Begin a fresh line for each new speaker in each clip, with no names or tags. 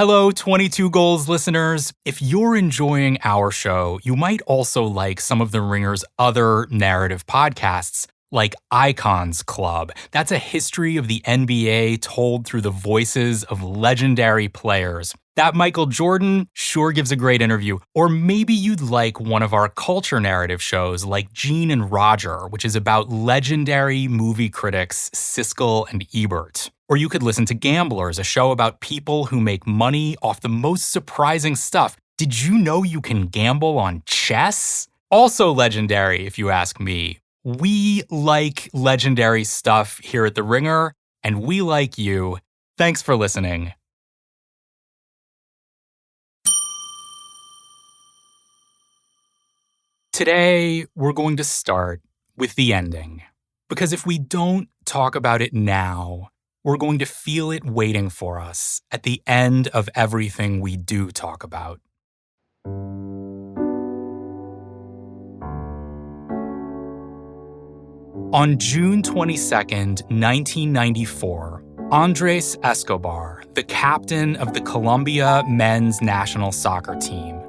Hello, 22 Goals listeners. If you're enjoying our show, you might also like some of The Ringer's other narrative podcasts, like Icons Club. That's a history of the NBA told through the voices of legendary players. That Michael Jordan sure gives a great interview. Or maybe you'd like one of our culture narrative shows like Gene and Roger, which is about legendary movie critics Siskel and Ebert. Or you could listen to Gamblers, a show about people who make money off the most surprising stuff. Did you know you can gamble on chess? Also legendary, if you ask me. We like legendary stuff here at The Ringer, and we like you. Thanks for listening. Today, we're going to start with the ending. Because if we don't talk about it now, we're going to feel it waiting for us at the end of everything we do talk about. On June 22nd, 1994, Andres Escobar, the captain of the Colombia men's national soccer team,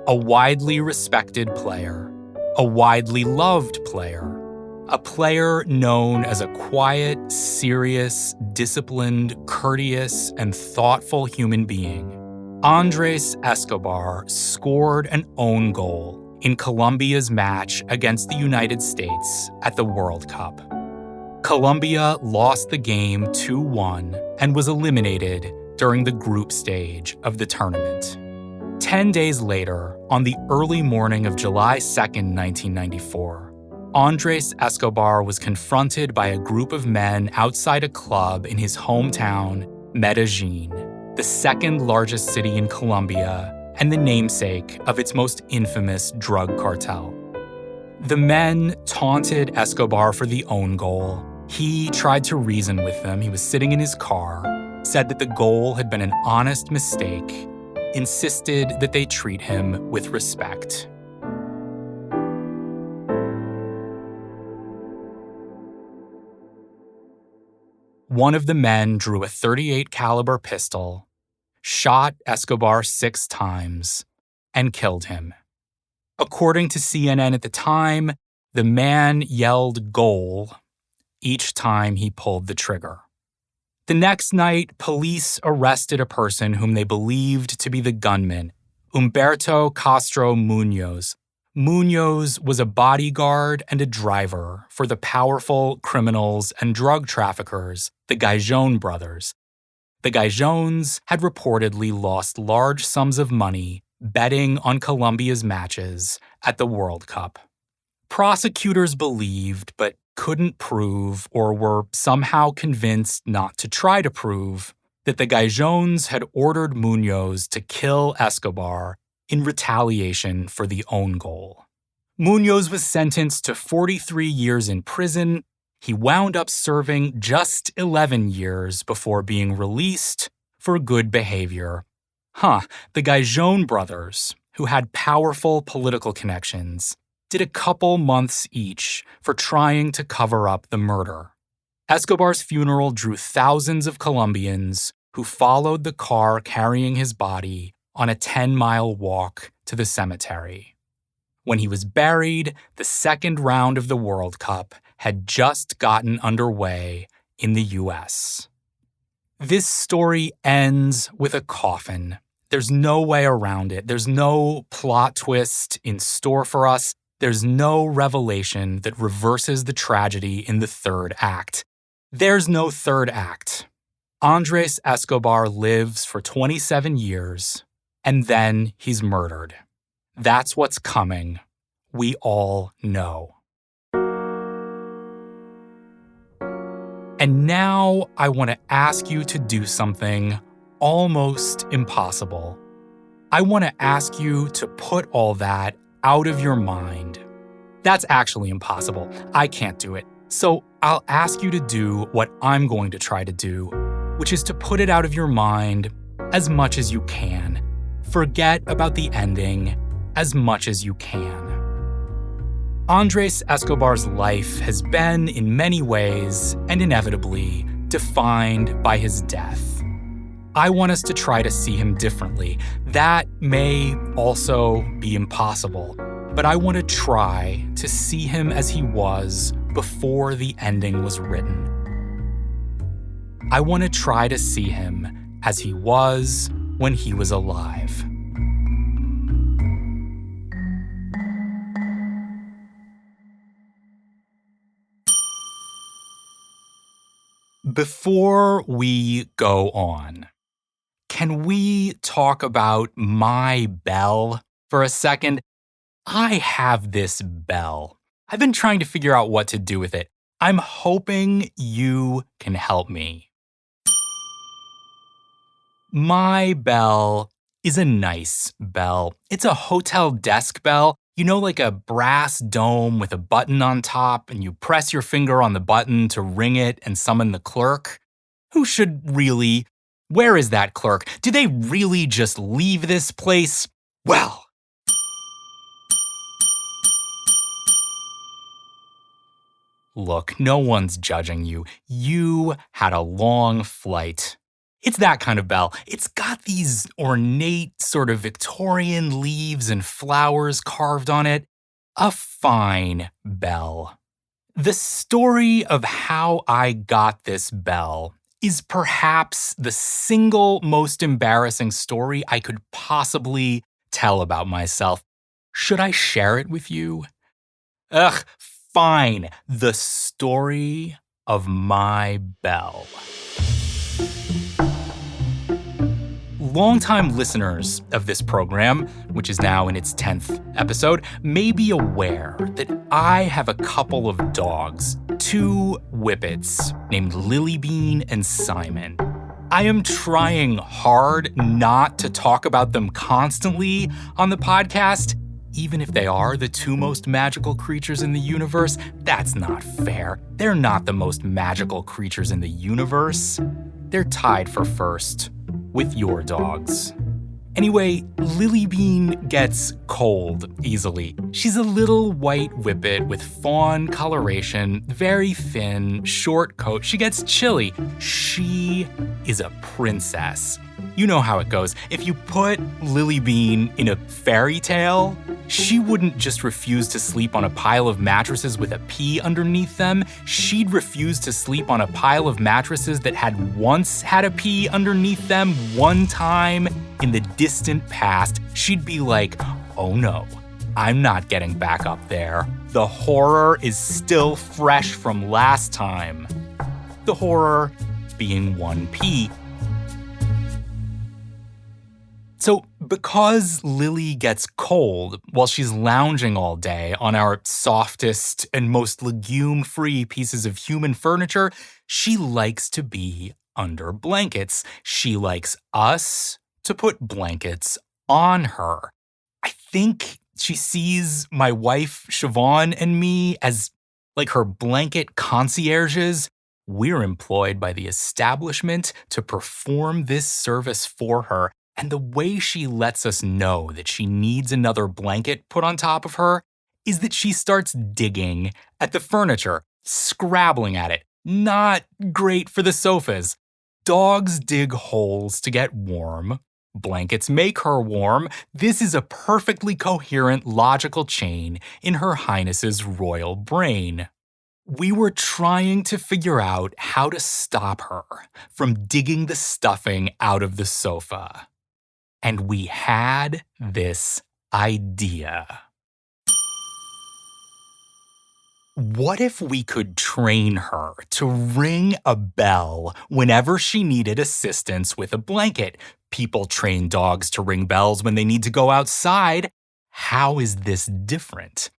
a widely respected player, a widely loved player, a player known as a quiet, serious, disciplined, courteous, and thoughtful human being, Andres Escobar scored an own goal in Colombia's match against the United States at the World Cup. Colombia lost the game 2-1 and was eliminated during the group stage of the tournament. 10 days later, on the early morning of July 2nd, 1994, Andres Escobar was confronted by a group of men outside a club in his hometown, Medellin, the second largest city in Colombia and the namesake of its most infamous drug cartel. The men taunted Escobar for the own goal. He tried to reason with them. He was sitting in his car, said that the goal had been an honest mistake, insisted that they treat him with respect. One of the men drew a .38 caliber pistol, shot Escobar 6 times, and killed him. According to CNN at the time, the man yelled "goal" each time he pulled the trigger. The next night, police arrested a person whom they believed to be the gunman, Humberto Castro Munoz. Munoz was a bodyguard and a driver for the powerful criminals and drug traffickers, the Gajon brothers. The Gajons had reportedly lost large sums of money betting on Colombia's matches at the World Cup. Prosecutors believed, but couldn't prove, or were somehow convinced not to try to prove, that the Gajons had ordered Munoz to kill Escobar in retaliation for the own goal. Munoz was sentenced to 43 years in prison. He wound up serving just 11 years before being released for good behavior. The Gajon brothers, who had powerful political connections, did a couple months each for trying to cover up the murder. Escobar's funeral drew thousands of Colombians who followed the car carrying his body on a 10-mile walk to the cemetery. When he was buried, the second round of the World Cup had just gotten underway in the U.S. This story ends with a coffin. There's no way around it. There's no plot twist in store for us. There's no revelation that reverses the tragedy in the third act. There's no third act. Andres Escobar lives for 27 years, and then he's murdered. That's what's coming. We all know. And now I want to ask you to do something almost impossible. I want to ask you to put all that out of your mind. That's actually impossible. I can't do it. So I'll ask you to do what I'm going to try to do, which is to put it out of your mind as much as you can. Forget about the ending as much as you can. Andres Escobar's life has been, in many ways and inevitably, defined by his death. I want us to try to see him differently. That may also be impossible, but I want to try to see him as he was before the ending was written. I want to try to see him as he was when he was alive. Before we go on, can we talk about my bell for a second? I have this bell. I've been trying to figure out what to do with it. I'm hoping you can help me. My bell is a nice bell. It's a hotel desk bell. You know, like a brass dome with a button on top, and you press your finger on the button to ring it and summon the clerk? Who should really? Where is that clerk? Do they really just leave this place? Well, look, no one's judging you. You had a long flight. It's that kind of bell. It's got these ornate sort of Victorian leaves and flowers carved on it. A fine bell. The story of how I got this bell is perhaps the single most embarrassing story I could possibly tell about myself. Should I share it with you? Ugh, fine. The story of my bell. Longtime listeners of this program, which is now in its 10th episode, may be aware that I have a couple of dogs, 2 whippets named Lilybean and Simon. I am trying hard not to talk about them constantly on the podcast, even if they are the 2 most magical creatures in the universe. That's not fair. They're not the most magical creatures in the universe. They're tied for first with your dogs. Anyway, Lilybean gets cold easily. She's a little white whippet with fawn coloration, very thin, short coat. She gets chilly. She is a princess. You know how it goes. If you put Lilybean in a fairy tale, she wouldn't just refuse to sleep on a pile of mattresses with a P underneath them. She'd refuse to sleep on a pile of mattresses that had once had a P underneath them one time in the distant past. She'd be like, oh no, I'm not getting back up there. The horror is still fresh from last time. The horror being 1P. So, because Lily gets cold while she's lounging all day on our softest and most legume-free pieces of human furniture, she likes to be under blankets. She likes us to put blankets on her. I think she sees my wife, Siobhan, and me as like her blanket concierges. We're employed by the establishment to perform this service for her. And the way she lets us know that she needs another blanket put on top of her is that she starts digging at the furniture, scrabbling at it. Not great for the sofas. Dogs dig holes to get warm. Blankets make her warm. This is a perfectly coherent, logical chain in Her Highness's royal brain. We were trying to figure out how to stop her from digging the stuffing out of the sofa. And we had this idea. What if we could train her to ring a bell whenever she needed assistance with a blanket? People train dogs to ring bells when they need to go outside. How is this different?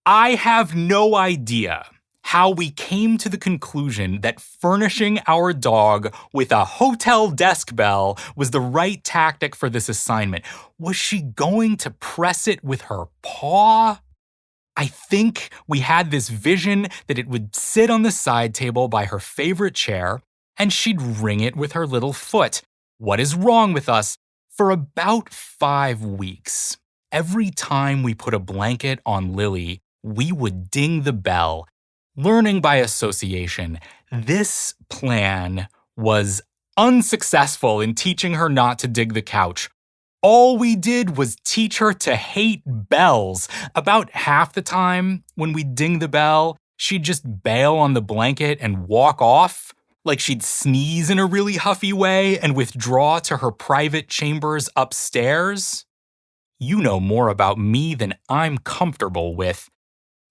I have no idea how we came to the conclusion that furnishing our dog with a hotel desk bell was the right tactic for this assignment. Was she going to press it with her paw? I think we had this vision that it would sit on the side table by her favorite chair, and she'd ring it with her little foot. What is wrong with us? For about 5 weeks, every time we put a blanket on Lily, we would ding the bell. Learning by association, this plan was unsuccessful in teaching her not to dig the couch. All we did was teach her to hate bells. About half the time, when we'd ding the bell, she'd just bail on the blanket and walk off, like she'd sneeze in a really huffy way and withdraw to her private chambers upstairs. You know more about me than I'm comfortable with.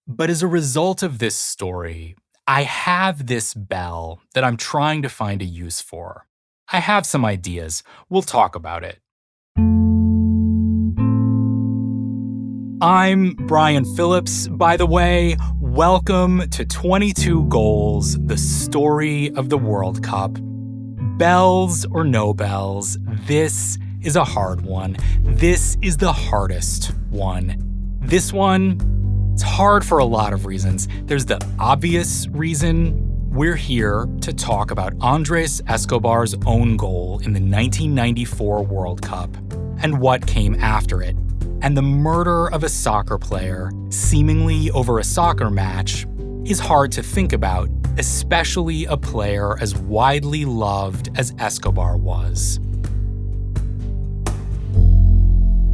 But as a result of this story, I have this bell that I'm trying to find a use for. I have some ideas. We'll talk about it. I'm Brian Phillips, by the way. Welcome to 22 Goals, the story of the World Cup. Bells or no bells, this is a hard one. This is the hardest one. This one, it's hard for a lot of reasons. There's the obvious reason. We're here to talk about Andres Escobar's own goal in the 1994 World Cup and what came after it. And the murder of a soccer player, seemingly over a soccer match, is hard to think about, especially a player as widely loved as Escobar was.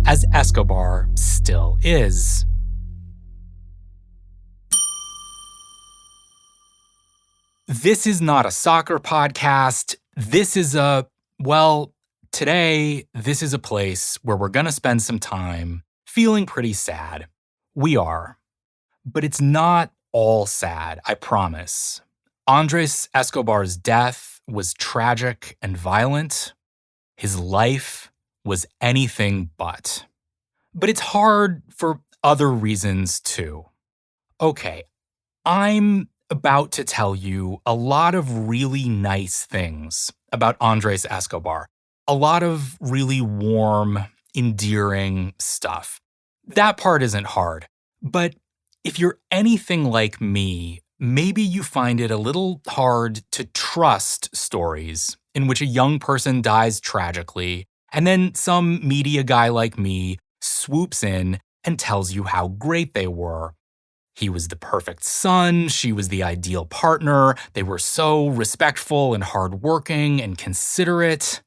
As Escobar still is. This is not a soccer podcast. Today, this is a place where we're going to spend some time feeling pretty sad. We are. But it's not all sad, I promise. Andres Escobar's death was tragic and violent. His life was anything but. But it's hard for other reasons too. Okay, I'm about to tell you a lot of really nice things about Andres Escobar. A lot of really warm, endearing stuff. That part isn't hard. But if you're anything like me, maybe you find it a little hard to trust stories in which a young person dies tragically, and then some media guy like me swoops in and tells you how great they were. He was the perfect son, she was the ideal partner, they were so respectful and hardworking and considerate.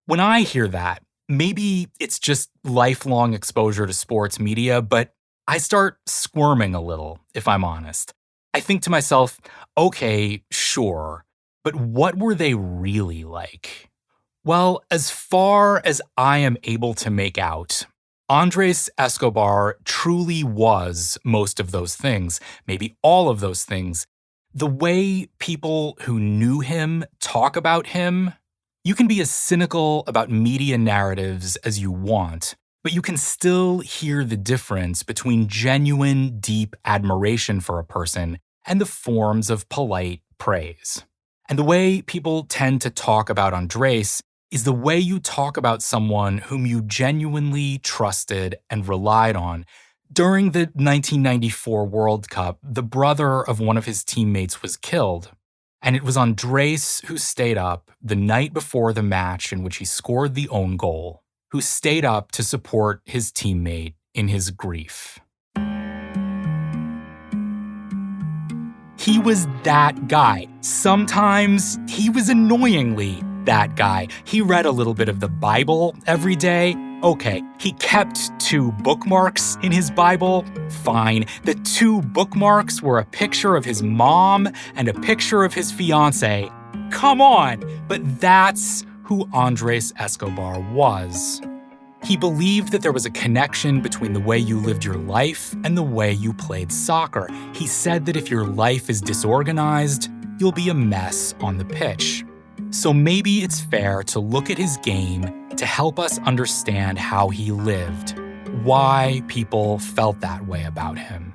When I hear that, maybe it's just lifelong exposure to sports media, but I start squirming a little, if I'm honest. I think to myself, okay, sure, but what were they really like? Well, as far as I am able to make out, Andres Escobar truly was most of those things, maybe all of those things. The way people who knew him talk about him, you can be as cynical about media narratives as you want, but you can still hear the difference between genuine, deep admiration for a person and the forms of polite praise. And the way people tend to talk about Andres is the way you talk about someone whom you genuinely trusted and relied on. During the 1994 World Cup, the brother of one of his teammates was killed. And it was Andres who stayed up the night before the match in which he scored the own goal, who stayed up to support his teammate in his grief. He was that guy. Sometimes he was annoyingly that guy. He read a little bit of the Bible every day. Okay, he kept 2 bookmarks in his Bible. Fine. The 2 bookmarks were a picture of his mom and a picture of his fiancée. Come on! But that's who Andres Escobar was. He believed that there was a connection between the way you lived your life and the way you played soccer. He said that if your life is disorganized, you'll be a mess on the pitch. So maybe it's fair to look at his game to help us understand how he lived, why people felt that way about him.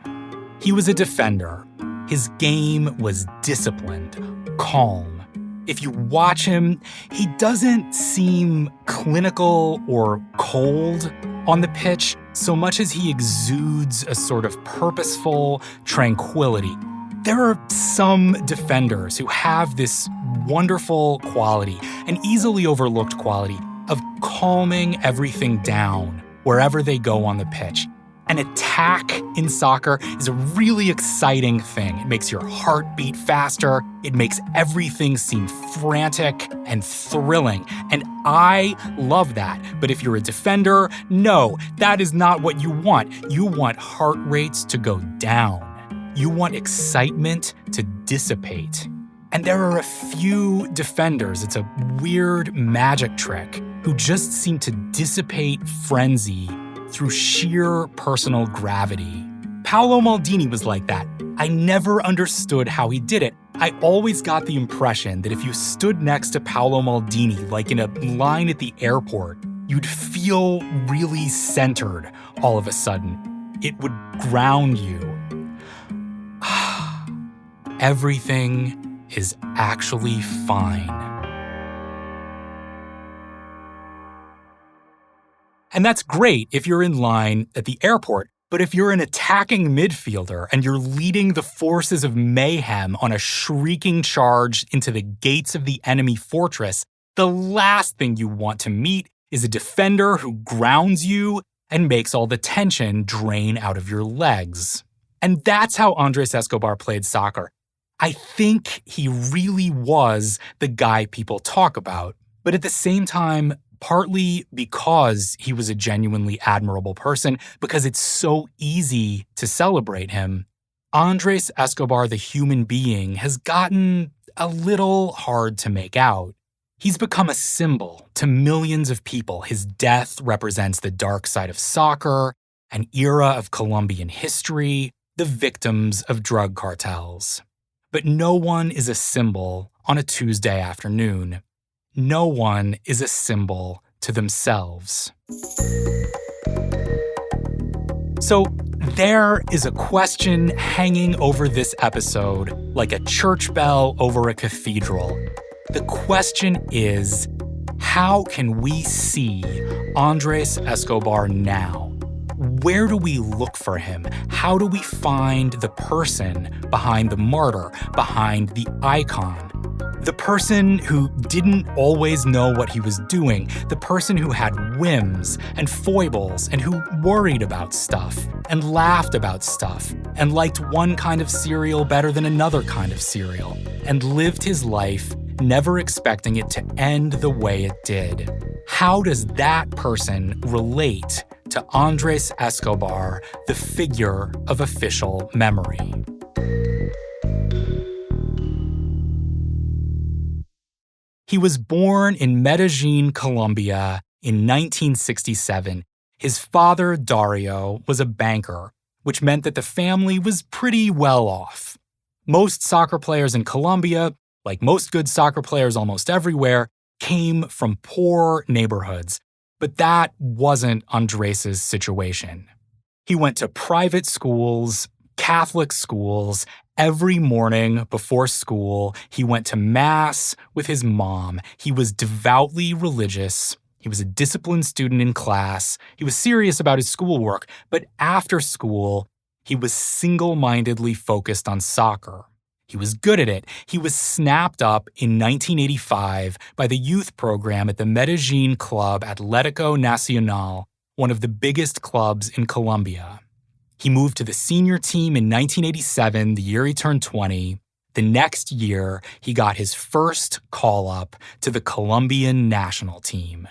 He was a defender. His game was disciplined, calm. If you watch him, he doesn't seem clinical or cold on the pitch so much as he exudes a sort of purposeful tranquility. There are some defenders who have this wonderful quality, an easily overlooked quality, of calming everything down wherever they go on the pitch. An attack in soccer is a really exciting thing. It makes your heart beat faster. It makes everything seem frantic and thrilling. And I love that. But if you're a defender, no, that is not what you want. You want heart rates to go down. You want excitement to dissipate. And there are a few defenders, it's a weird magic trick, who just seem to dissipate frenzy through sheer personal gravity. Paolo Maldini was like that. I never understood how he did it. I always got the impression that if you stood next to Paolo Maldini, like in a line at the airport, you'd feel really centered all of a sudden. It would ground you. Everything is actually fine. And that's great if you're in line at the airport, but if you're an attacking midfielder and you're leading the forces of mayhem on a shrieking charge into the gates of the enemy fortress, the last thing you want to meet is a defender who grounds you and makes all the tension drain out of your legs. And that's how Andres Escobar played soccer. I think he really was the guy people talk about, but at the same time, partly because he was a genuinely admirable person, because it's so easy to celebrate him, Andres Escobar, the human being, has gotten a little hard to make out. He's become a symbol to millions of people. His death represents the dark side of soccer, an era of Colombian history, the victims of drug cartels. But no one is a symbol on a Tuesday afternoon. No one is a symbol to themselves. So there is a question hanging over this episode like a church bell over a cathedral. The question is, how can we see Andres Escobar now? Where do we look for him? How do we find the person behind the martyr, behind the icon? The person who didn't always know what he was doing, the person who had whims and foibles and who worried about stuff and laughed about stuff and liked one kind of cereal better than another kind of cereal and lived his life never expecting it to end the way it did. How does that person relate to Andres Escobar, the figure of official memory? He was born in Medellin, Colombia in 1967. His father, Dario, was a banker, which meant that the family was pretty well off. Most soccer players in Colombia, like most good soccer players almost everywhere, came from poor neighborhoods. But that wasn't Andres' situation. He went to private schools, Catholic schools. Every morning before school, he went to Mass with his mom. He was devoutly religious. He was a disciplined student in class. He was serious about his schoolwork. But after school, he was single-mindedly focused on soccer. He was good at it. He was snapped up in 1985 by the youth program at the Medellin club Atlético Nacional, one of the biggest clubs in Colombia. He moved to the senior team in 1987, the year he turned 20. The next year, he got his first call-up to the Colombian national team.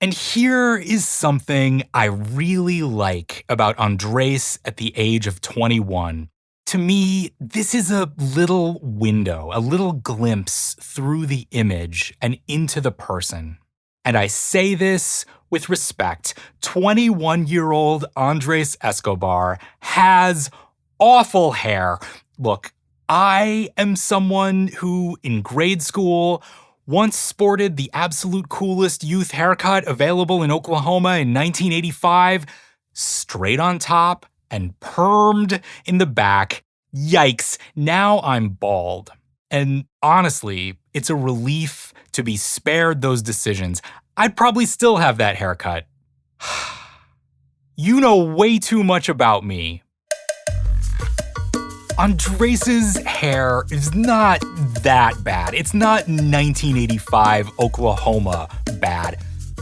And here is something I really like about Andres at the age of 21. To me, this is a little window, a little glimpse through the image and into the person. And I say this with respect. 21-year-old Andres Escobar has awful hair. Look, I am someone who, in grade school, once sported the absolute coolest youth haircut available in Oklahoma in 1985, straight on top and permed in the back. Yikes, now I'm bald. And honestly, it's a relief to be spared those decisions. I'd probably still have that haircut. You know way too much about me. Andres' hair is not that bad. It's not 1985 Oklahoma bad.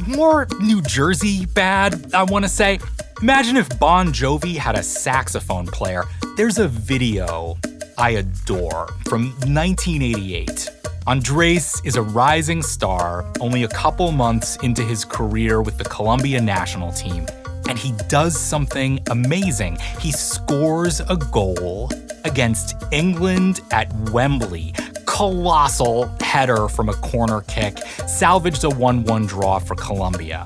More New Jersey bad, I want to say. Imagine if Bon Jovi had a saxophone player. There's a video I adore from 1988. Andres is a rising star only a couple months into his career with the Colombian national team, and he does something amazing. He scores a goal against England at Wembley. Colossal header from a corner kick, salvaged a 1-1 draw for Colombia.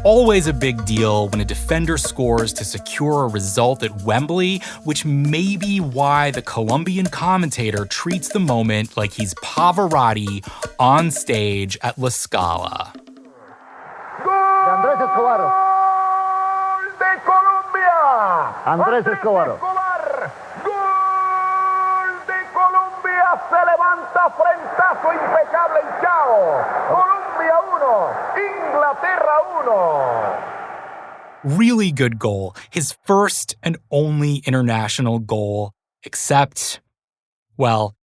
Always a big deal when a defender scores to secure a result at Wembley, which may be why the Colombian commentator treats the moment like he's Pavarotti on stage at La Scala.
Andres Escobar.
¡Gol de Colombia!
Andres Escobar.
¡Gol de Colombia! Se levanta frentazo impecable y chao. Colombia 1, Inglaterra 1.
Really good goal. His first and only international goal, except, well,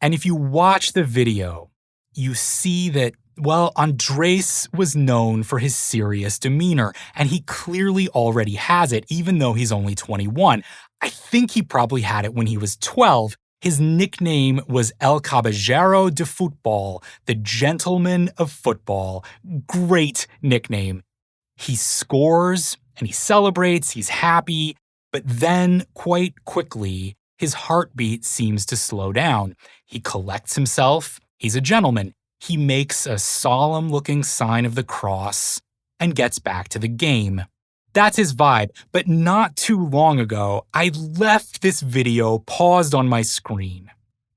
and if you watch the video, you see that, well, Andres was known for his serious demeanor, and he clearly already has it, even though he's only 21. I think he probably had it when he was 12. His nickname was El Caballero de Futbol, the Gentleman of Football. Great nickname. He scores and he celebrates, he's happy, but then, quite quickly, his heartbeat seems to slow down. He collects himself, he's a gentleman. He makes a solemn-looking sign of the cross and gets back to the game. That's his vibe, but not too long ago, I left this video paused on my screen.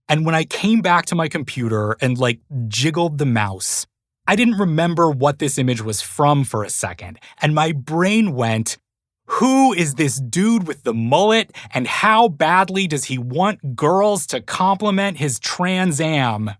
And when I came back to my computer and, jiggled the mouse, I didn't remember what this image was from for a second, and my brain went, who is this dude with the mullet, and how badly does he want girls to compliment his Trans Am?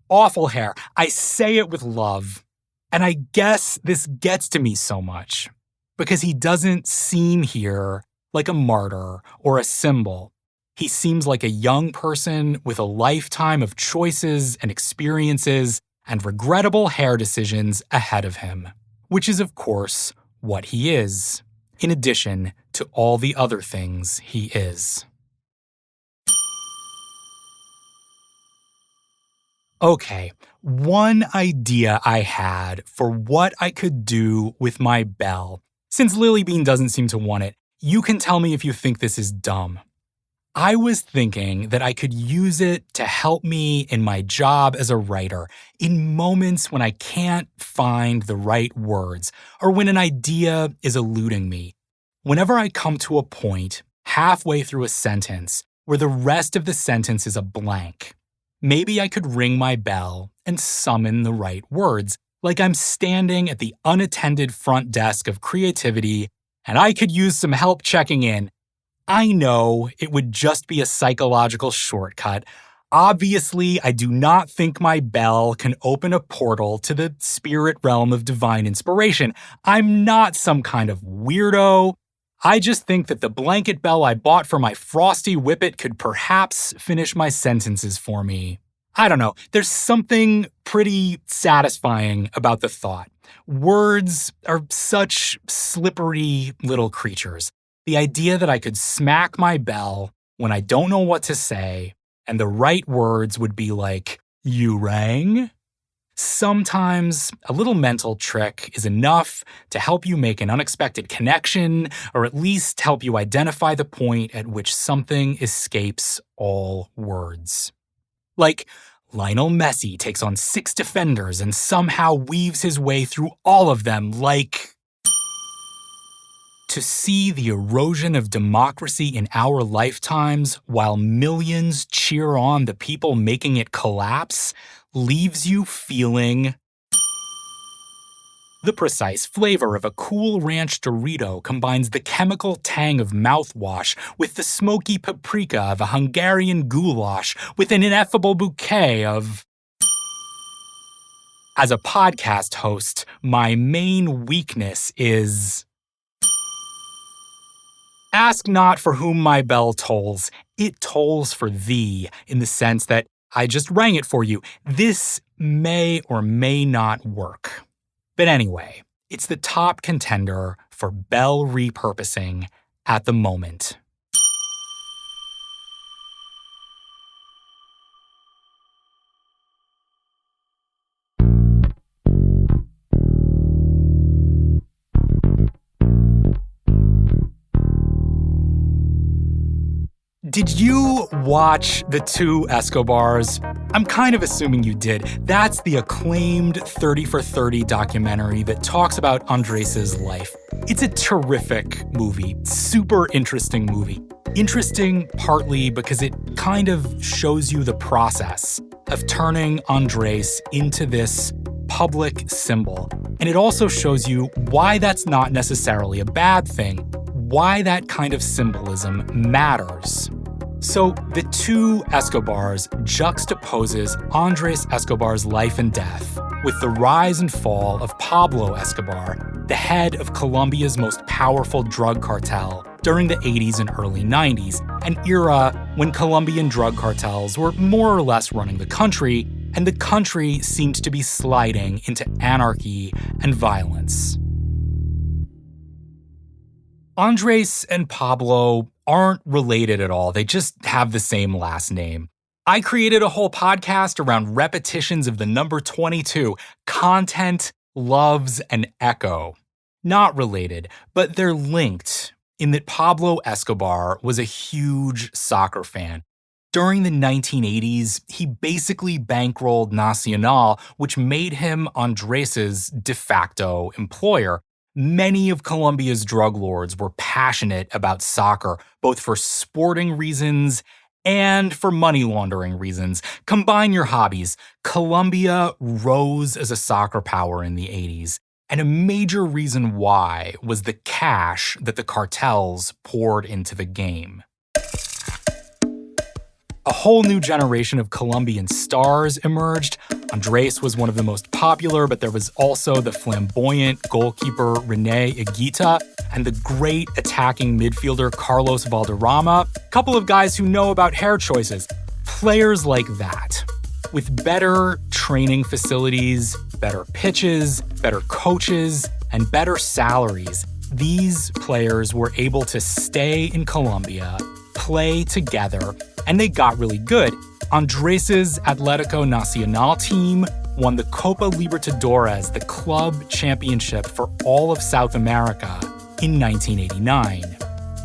Awful hair. I say it with love. And I guess this gets to me so much because he doesn't seem here like a martyr or a symbol. He seems like a young person with a lifetime of choices and experiences and regrettable hair decisions ahead of him, which is, of course, what he is, in addition to all the other things he is. Okay, one idea I had for what I could do with my bell. Since Lily Bean doesn't seem to want it, you can tell me if you think this is dumb. I was thinking that I could use it to help me in my job as a writer, in moments when I can't find the right words, or when an idea is eluding me. Whenever I come to a point, halfway through a sentence, where the rest of the sentence is a blank, maybe I could ring my bell and summon the right words, like I'm standing at the unattended front desk of creativity and I could use some help checking in. I know it would just be a psychological shortcut. Obviously, I do not think my bell can open a portal to the spirit realm of divine inspiration. I'm not some kind of weirdo. I just think that the blanket bell I bought for my frosty whippet could perhaps finish my sentences for me. I don't know, there's something pretty satisfying about the thought. Words are such slippery little creatures. The idea that I could smack my bell when I don't know what to say, and the right words would be like, "You rang?" Sometimes a little mental trick is enough to help you make an unexpected connection, or at least help you identify the point at which something escapes all words. Like, Lionel Messi takes on 6 defenders and somehow weaves his way through all of them, like... To see the erosion of democracy in our lifetimes while millions cheer on the people making it collapse leaves you feeling... The precise flavor of a Cool Ranch Dorito combines the chemical tang of mouthwash with the smoky paprika of a Hungarian goulash with an ineffable bouquet of... As a podcast host, my main weakness is... Ask not for whom my bell tolls. It tolls for thee, in the sense that I just rang it for you. This may or may not work. But anyway, It's the top contender for Bell repurposing at the moment. Did you watch The Two Escobars? I'm kind of assuming you did. That's the acclaimed 30 for 30 documentary that talks about Andres' life. It's a terrific movie, super interesting movie. Interesting partly because it kind of shows you the process of turning Andres into this public symbol. And it also shows you why that's not necessarily a bad thing, why that kind of symbolism matters. So The Two Escobars juxtaposes Andres Escobar's life and death with the rise and fall of Pablo Escobar, the head of Colombia's most powerful drug cartel during the 80s and early 90s, an era when Colombian drug cartels were more or less running the country, and the country seemed to be sliding into anarchy and violence. Andres and Pablo aren't related at all. They just have the same last name. I created a whole podcast around repetitions of the number 22, content, loves, and echo. Not related, but they're linked in that Pablo Escobar was a huge soccer fan. During the 1980s, he basically bankrolled Nacional, which made him Andres' de facto employer. Many of Colombia's drug lords were passionate about soccer, both for sporting reasons and for money laundering reasons. Combine your hobbies. Colombia rose as a soccer power in the 80s, and a major reason why was the cash that the cartels poured into the game. A whole new generation of Colombian stars emerged. Andres was one of the most popular, but there was also the flamboyant goalkeeper René Higuita and the great attacking midfielder Carlos Valderrama. A couple of guys who know about hair choices. Players like that, with better training facilities, better pitches, better coaches, and better salaries. These players were able to stay in Colombia, play together, and they got really good. Andres' Atlético Nacional team won the Copa Libertadores, the club championship for all of South America, in 1989.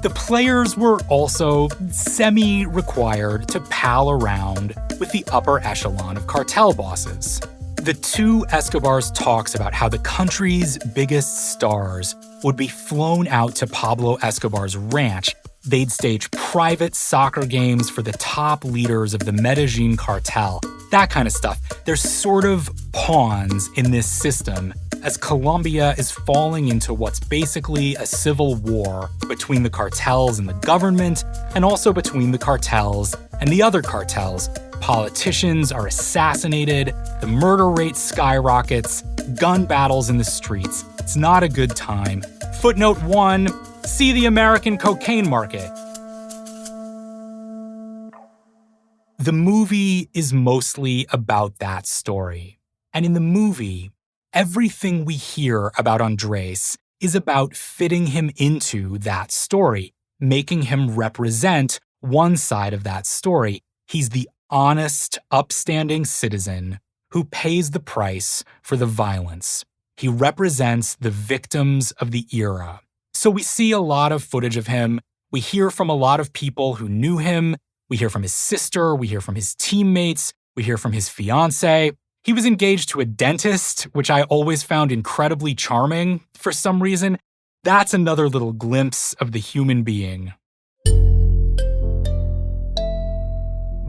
The players were also semi-required to pal around with the upper echelon of cartel bosses. The Two Escobars talks about how the country's biggest stars would be flown out to Pablo Escobar's ranch. They'd stage private soccer games for the top leaders of the Medellin cartel, that kind of stuff. They're sort of pawns in this system as Colombia is falling into what's basically a civil war between the cartels and the government, and also between the cartels and the other cartels. Politicians are assassinated, the murder rate skyrockets, gun battles in the streets. It's not a good time. Footnote 1, see the American cocaine market. The movie is mostly about that story. And in the movie, everything we hear about Andres is about fitting him into that story, making him represent one side of that story. He's the honest, upstanding citizen who pays the price for the violence. He represents the victims of the era. So we see a lot of footage of him. We hear from a lot of people who knew him. We hear from his sister. We hear from his teammates. We hear from his fiancée. He was engaged to a dentist, which I always found incredibly charming for some reason. That's another little glimpse of the human being.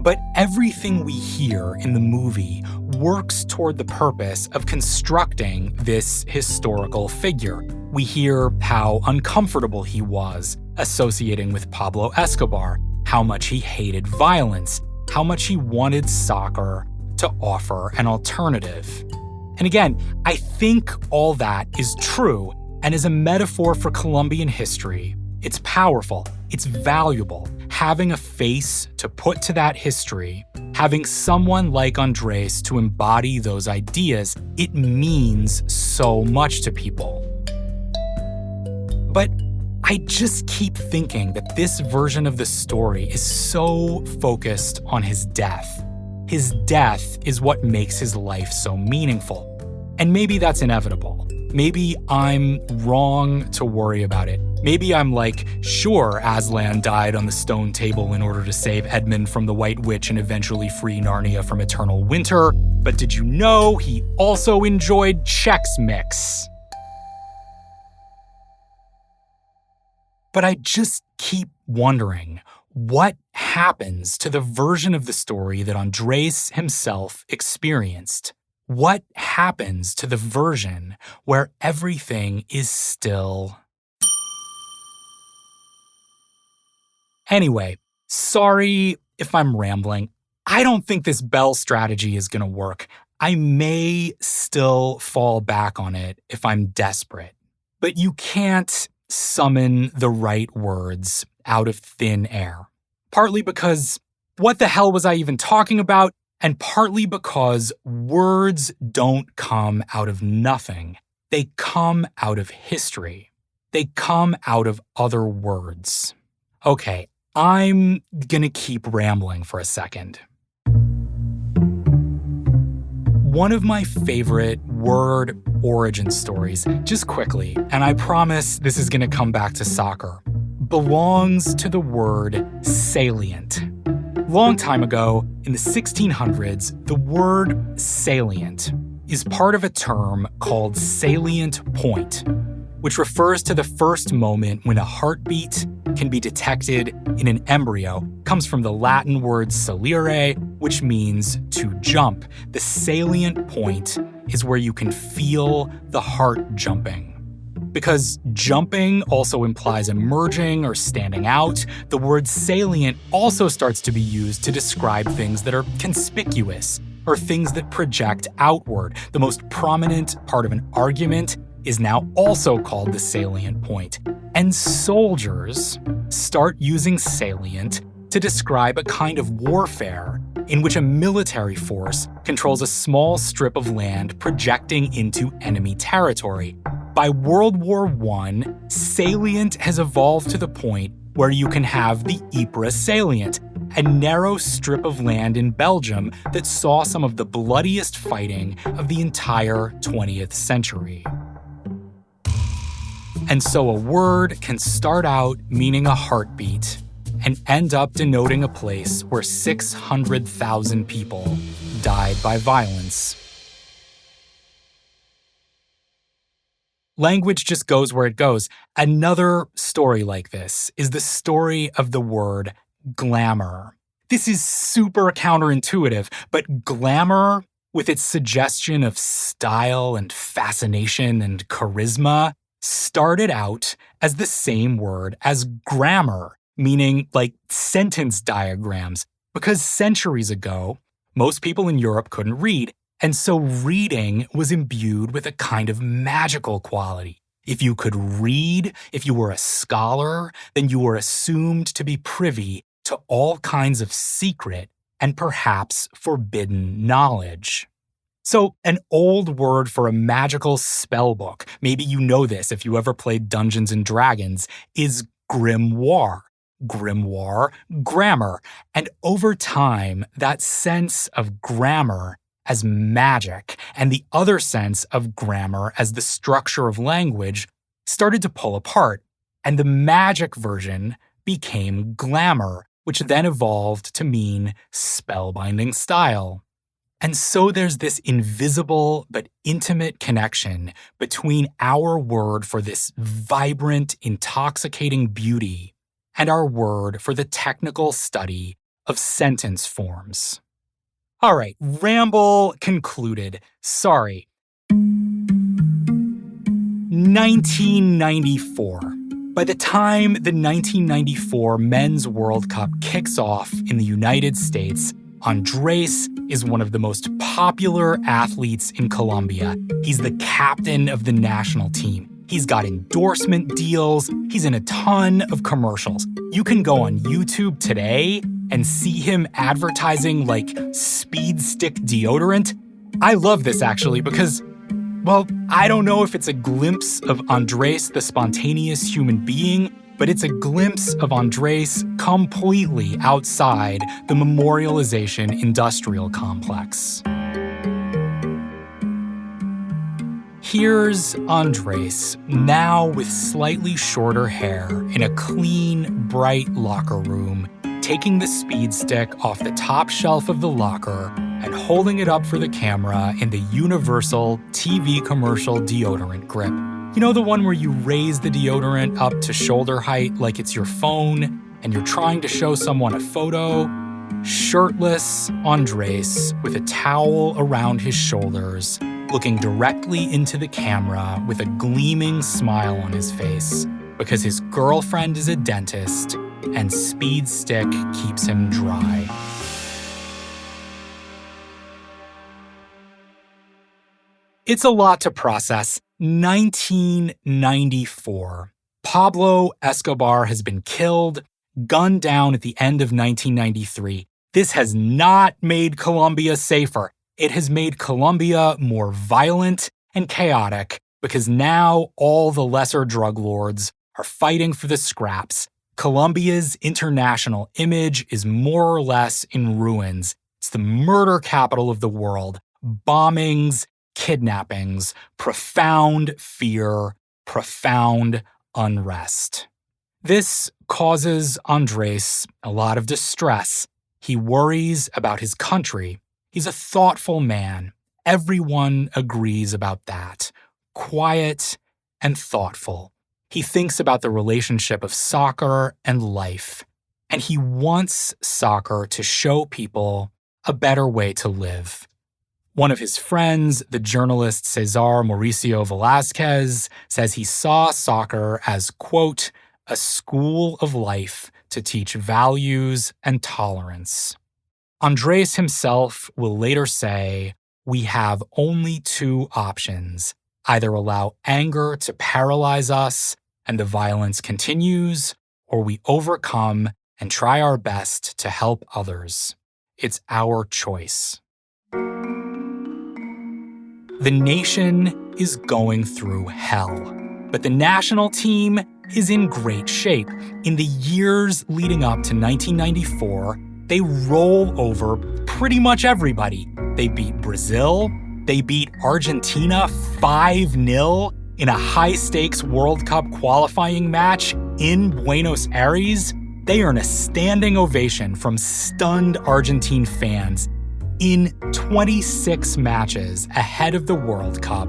But everything we hear in the movie works toward the purpose of constructing this historical figure. We hear how uncomfortable he was associating with Pablo Escobar, how much he hated violence, how much he wanted soccer to offer an alternative. And again, I think all that is true and is a metaphor for Colombian history. It's powerful, it's valuable. Having a face to put to that history, having someone like Andres to embody those ideas, it means so much to people. But I just keep thinking that this version of the story is so focused on his death. His death is what makes his life so meaningful. And maybe that's inevitable. Maybe I'm wrong to worry about it. Maybe I'm like, sure, Aslan died on the stone table in order to save Edmund from the White Witch and eventually free Narnia from eternal winter, but did you know he also enjoyed Chex Mix? But I just keep wondering, what happens to the version of the story that Andres himself experienced? What happens to the version where everything is still... Anyway, sorry if I'm rambling. I don't think this Bell strategy is going to work. I may still fall back on it if I'm desperate. But you can't summon the right words out of thin air. Partly because, what the hell was I even talking about? And partly because words don't come out of nothing. They come out of history. They come out of other words. Okay, I'm gonna keep rambling for a second. One of my favorite word origin stories, just quickly, and I promise this is gonna come back to soccer, belongs to the word salient. Long time ago, in the 1600s, the word salient is part of a term called salient point, which refers to the first moment when a heartbeat can be detected in an embryo. Comes from the Latin word salire, which means to jump. The salient point is where you can feel the heart jumping. Because jumping also implies emerging or standing out, the word salient also starts to be used to describe things that are conspicuous or things that project outward. The most prominent part of an argument is now also called the salient point. And soldiers start using salient to describe a kind of warfare in which a military force controls a small strip of land projecting into enemy territory. By World War I, salient has evolved to the point where you can have the Ypres salient, a narrow strip of land in Belgium that saw some of the bloodiest fighting of the entire 20th century. And so a word can start out meaning a heartbeat and end up denoting a place where 600,000 people died by violence. Language just goes where it goes. Another story like this is the story of the word glamour. This is super counterintuitive, but glamour, with its suggestion of style and fascination and charisma, started out as the same word as grammar, meaning like sentence diagrams, because centuries ago, most people in Europe couldn't read, and so reading was imbued with a kind of magical quality. If you could read, if you were a scholar, then you were assumed to be privy to all kinds of secret and perhaps forbidden knowledge. So an old word for a magical spell book, maybe you know this if you ever played Dungeons & Dragons, is grimoire. Grimoire, grammar. And over time, that sense of grammar as magic and the other sense of grammar as the structure of language started to pull apart. And the magic version became glamour, which then evolved to mean spellbinding style. And so there's this invisible but intimate connection between our word for this vibrant, intoxicating beauty and our word for the technical study of sentence forms. All right, ramble concluded. Sorry. 1994. By the time the 1994 Men's World Cup kicks off in the United States, Andres is one of the most popular athletes in Colombia. He's the captain of the national team. He's got endorsement deals. He's in a ton of commercials. You can go on YouTube today and see him advertising like Speed Stick deodorant. I love this actually because Well, I don't know if it's a glimpse of Andres, the spontaneous human being, but it's a glimpse of Andres completely outside the memorialization industrial complex. Here's Andres, now with slightly shorter hair, in a clean, bright locker room, taking the speed stick off the top shelf of the locker and holding it up for the camera in the universal TV commercial deodorant grip. You know, the one where you raise the deodorant up to shoulder height like it's your phone and you're trying to show someone a photo? Shirtless Andres with a towel around his shoulders, looking directly into the camera with a gleaming smile on his face because his girlfriend is a dentist and Speed Stick keeps him dry. It's a lot to process. 1994. Pablo Escobar has been killed, gunned down at the end of 1993. This has not made Colombia safer. It has made Colombia more violent and chaotic because now all the lesser drug lords are fighting for the scraps. Colombia's international image is more or less in ruins. It's the murder capital of the world. Bombings, kidnappings, profound fear, profound unrest. This causes Andres a lot of distress. He worries about his country. He's a thoughtful man. Everyone agrees about that. Quiet and thoughtful. He thinks about the relationship of soccer and life. And he wants soccer to show people a better way to live. One of his friends, the journalist Cesar Mauricio Velázquez, says he saw soccer as, quote, a school of life to teach values and tolerance. Andres himself will later say, we have only two options, either allow anger to paralyze us and the violence continues, or we overcome and try our best to help others. It's our choice. The nation is going through hell, but the national team is in great shape. In the years leading up to 1994, they roll over pretty much everybody. They beat Brazil, they beat Argentina 5-0 in a high-stakes World Cup qualifying match in Buenos Aires. They earn a standing ovation from stunned Argentine fans. In 26 matches ahead of the World Cup,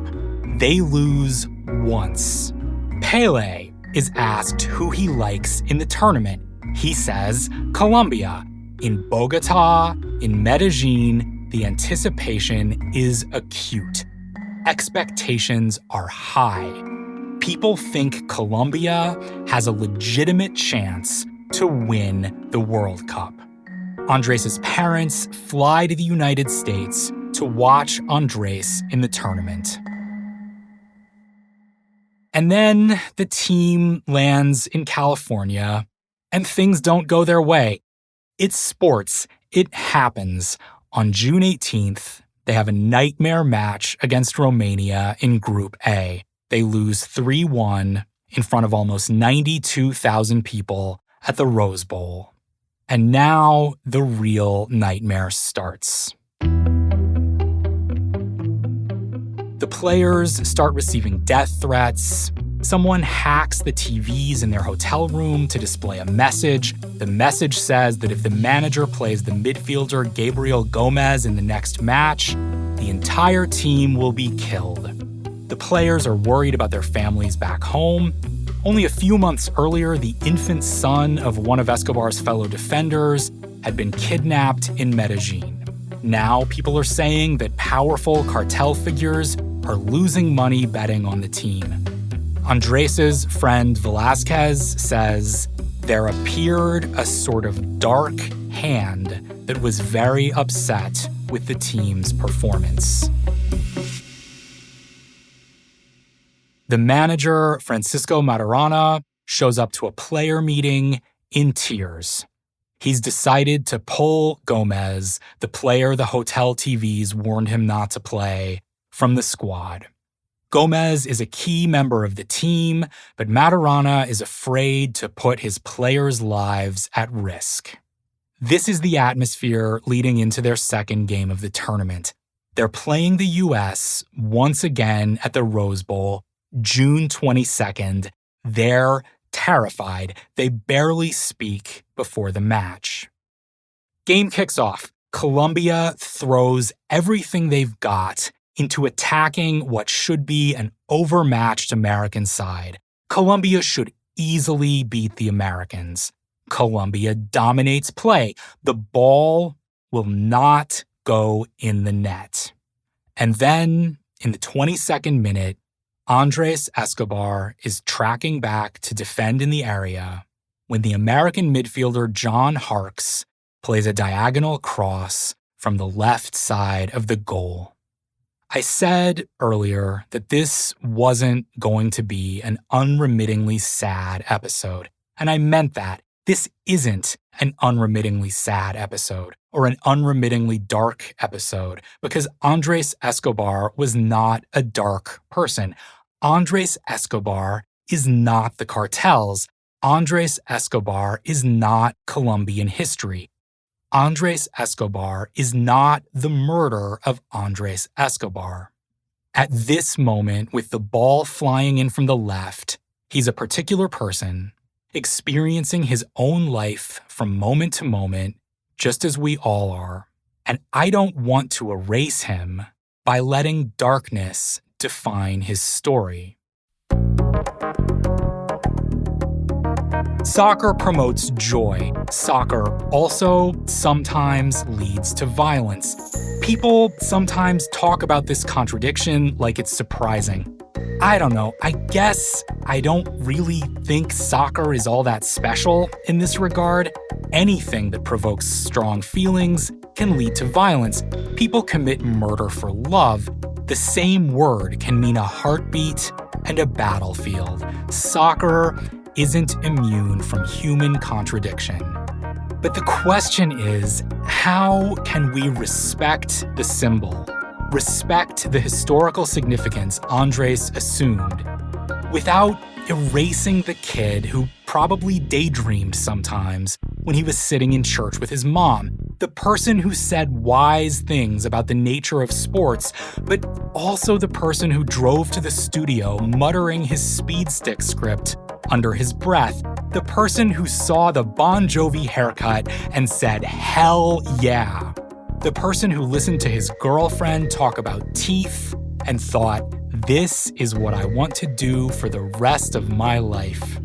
they lose once. Pele is asked who he likes in the tournament. He says Colombia. In Bogota, in Medellin, the anticipation is acute. Expectations are high. People think Colombia has a legitimate chance to win the World Cup. Andres' parents fly to the United States to watch Andres in the tournament. And then the team lands in California, and things don't go their way. It's sports. It happens. On June 18th, they have a nightmare match against Romania in Group A. They lose 3-1 in front of almost 92,000 people at the Rose Bowl. And now the real nightmare starts. The players start receiving death threats. Someone hacks the TVs in their hotel room to display a message. The message says that if the manager plays the midfielder Gabriel Gomez in the next match, the entire team will be killed. The players are worried about their families back home. Only a few months earlier, the infant son of one of Escobar's fellow defenders had been kidnapped in Medellin. Now people are saying that powerful cartel figures are losing money betting on the team. Andres' friend Velázquez says, there appeared a sort of dark hand that was very upset with the team's performance. The manager, Francisco Maturana, shows up to a player meeting in tears. He's decided to pull Gomez, the player the hotel TVs warned him not to play, from the squad. Gomez is a key member of the team, but Maturana is afraid to put his players' lives at risk. This is the atmosphere leading into their second game of the tournament. They're playing the U.S. once again at the Rose Bowl, June 22nd. They're terrified. They barely speak before the match. Game kicks off. Colombia throws everything they've got into attacking what should be an overmatched American side. Colombia should easily beat the Americans. Colombia dominates play. The ball will not go in the net. And then, in the 22nd minute, Andres Escobar is tracking back to defend in the area when the American midfielder John Harkes plays a diagonal cross from the left side of the goal. I said earlier that this wasn't going to be an unremittingly sad episode, and I meant that. This isn't an unremittingly sad episode or an unremittingly dark episode because Andres Escobar was not a dark person. Andres Escobar is not the cartels. Andres Escobar is not Colombian history. Andres Escobar is not the murder of Andres Escobar. At this moment, with the ball flying in from the left, he's a particular person, experiencing his own life from moment to moment, just as we all are. And I don't want to erase him by letting darkness define his story. Soccer promotes joy. Soccer also sometimes leads to violence. People sometimes talk about this contradiction like it's surprising. I don't know, I guess I don't really think soccer is all that special in this regard. Anything that provokes strong feelings can lead to violence. People commit murder for love. The same word can mean a heartbeat and a battlefield. Soccer isn't immune from human contradiction. But the question is, how can we respect the symbol, respect the historical significance Andres assumed, without erasing the kid who probably daydreamed sometimes when he was sitting in church with his mom, the person who said wise things about the nature of sports, but also the person who drove to the studio muttering his speed stick script under his breath, the person who saw the Bon Jovi haircut and said, "Hell yeah." The person who listened to his girlfriend talk about teeth and thought, "This is what I want to do for the rest of my life."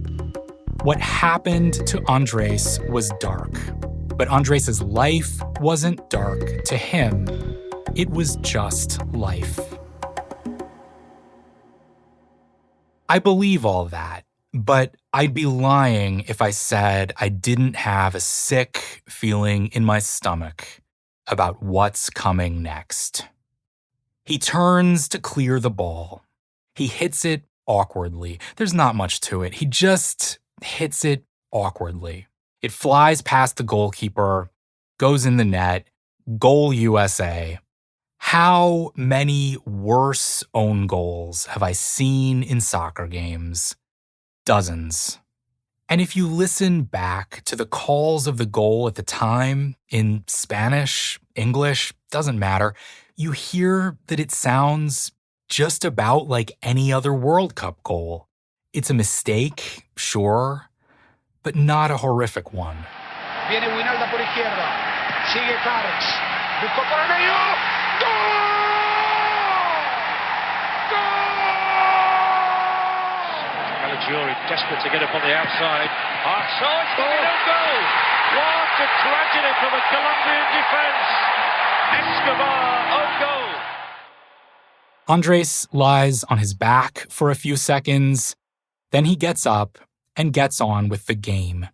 What happened to Andres was dark, but Andres' life wasn't dark to him. It was just life. I believe all that. But I'd be lying if I said I didn't have a sick feeling in my stomach about what's coming next. He turns to clear the ball. He hits it awkwardly. There's not much to it. He just hits it awkwardly. It flies past the goalkeeper, goes in the net, goal USA. How many worse own goals have I seen in soccer games? Dozens. And if you listen back to the calls of the goal at the time, in Spanish, English, doesn't matter, you hear that it sounds just about like any other World Cup goal. It's a mistake, sure, but not a horrific one.
Viene Winalda por izquierda. Sigue Carx. Buscó por el medio. ¡Gol! Jury desperate to get up on the outside. So it's going to go. What a tragedy for the Colombian defense. Escobar on goal.
Andres lies on his back for a few seconds. Then he gets up and gets on with the game.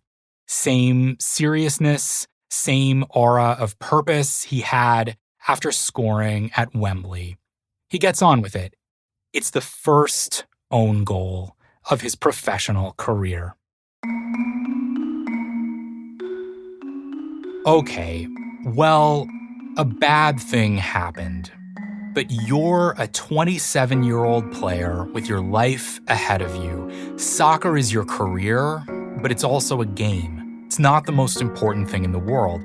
Same seriousness, same aura of purpose he had after scoring at Wembley. He gets on with it. It's the first own goal of his professional career. Okay, well, a bad thing happened. But you're a 27-year-old player with your life ahead of you. Soccer is your career, but it's also a game. It's not the most important thing in the world.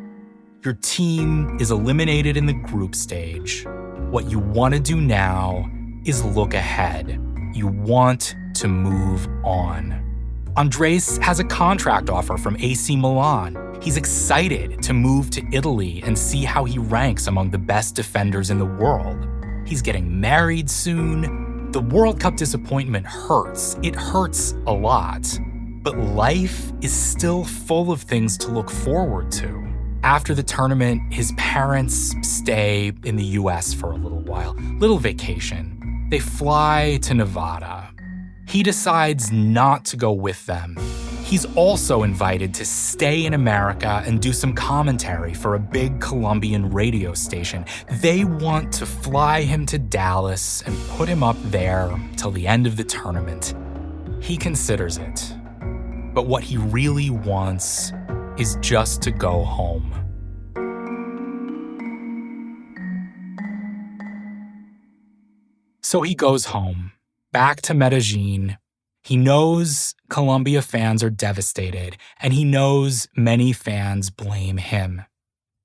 Your team is eliminated in the group stage. What you want to do now is look ahead. You want to move on. Andres has a contract offer from AC Milan. He's excited to move to Italy and see how he ranks among the best defenders in the world. He's getting married soon. The World Cup disappointment hurts. It hurts a lot. But life is still full of things to look forward to. After the tournament, his parents stay in the US for a little while. Little vacation. They fly to Nevada. He decides not to go with them. He's also invited to stay in America and do some commentary for a big Colombian radio station. They want to fly him to Dallas and put him up there till the end of the tournament. He considers it. But what he really wants is just to go home. So he goes home, back to Medellin. He knows Colombia fans are devastated, and he knows many fans blame him.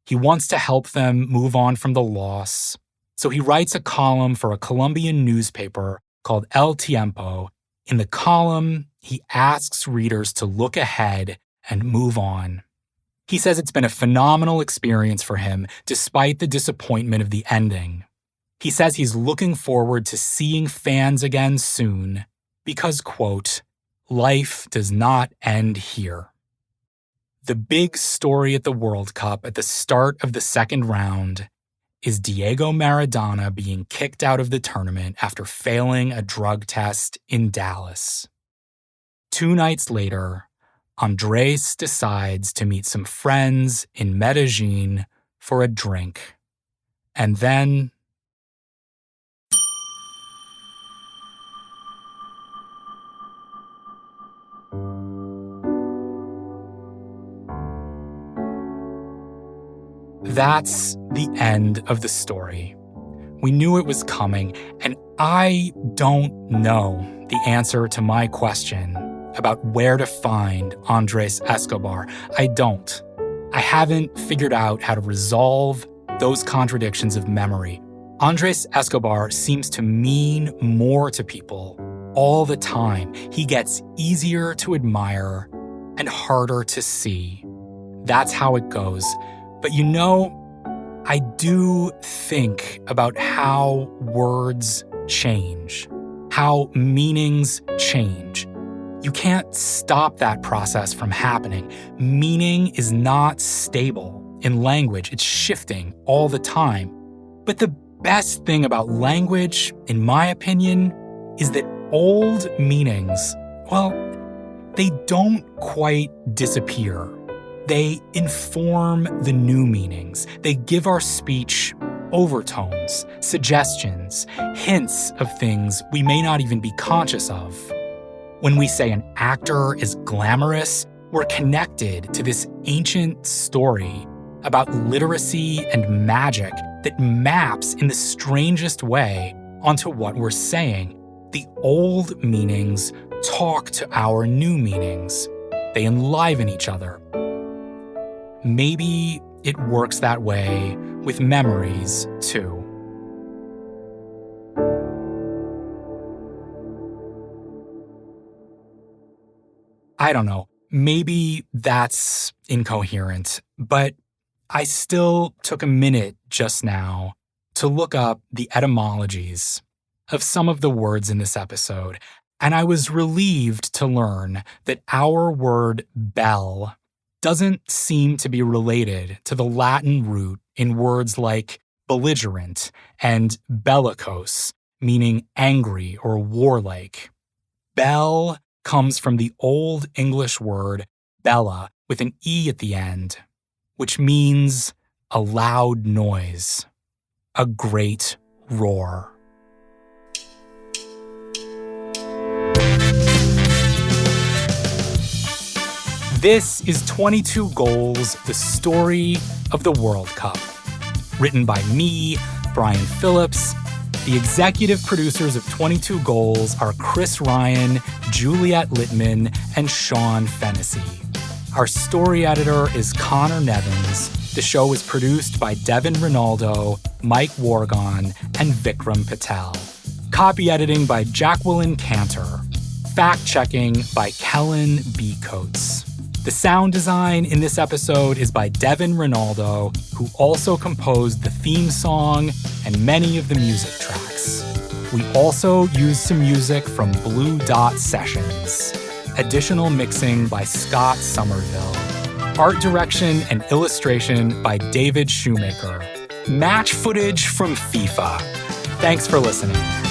He wants to help them move on from the loss, so he writes a column for a Colombian newspaper called El Tiempo. In the column, he asks readers to look ahead and move on. He says it's been a phenomenal experience for him, despite the disappointment of the ending. He says he's looking forward to seeing fans again soon because, quote, life does not end here. The big story at the World Cup at the start of the second round is Diego Maradona being kicked out of the tournament after failing a drug test in Dallas. 2 nights later, Andres decides to meet some friends in Medellin for a drink. And then that's the end of the story. We knew it was coming, and I don't know the answer to my question about where to find Andres Escobar. I don't. I haven't figured out how to resolve those contradictions of memory. Andres Escobar seems to mean more to people all the time. He gets easier to admire and harder to see. That's how it goes. But you know, I do think about how words change, how meanings change. You can't stop that process from happening. Meaning is not stable in language. It's shifting all the time. But the best thing about language, in my opinion, is that old meanings, well, they don't quite disappear. They inform the new meanings. They give our speech overtones, suggestions, hints of things we may not even be conscious of. When we say an actor is glamorous, we're connected to this ancient story about literacy and magic that maps in the strangest way onto what we're saying. The old meanings talk to our new meanings. They enliven each other. Maybe it works that way with memories, too. I don't know, maybe that's incoherent, but I still took a minute just now to look up the etymologies of some of the words in this episode, and I was relieved to learn that our word bell doesn't seem to be related to the Latin root in words like belligerent and bellicose, meaning angry or warlike. Bell comes from the Old English word bella with an E at the end, which means a loud noise, a great roar. This is 22 Goals, the story of the World Cup. Written by me, Brian Phillips, The executive producers of 22 Goals are Chris Ryan, Juliet Littman, and Sean Fennessy. Our story editor is Conor Nevins. The show is produced by Devon Renaldo, Mike Wargon, and Vikram Patel. Copy editing by Jacqueline Cantor. Fact-checking by Kellen B. Coates. The sound design in this episode is by Devon Renaldo, who also composed the theme song and many of the music tracks. We also used some music from Blue Dot Sessions. Additional mixing by Scott Somerville. Art direction and illustration by David Shoemaker. Match footage from FIFA. Thanks for listening.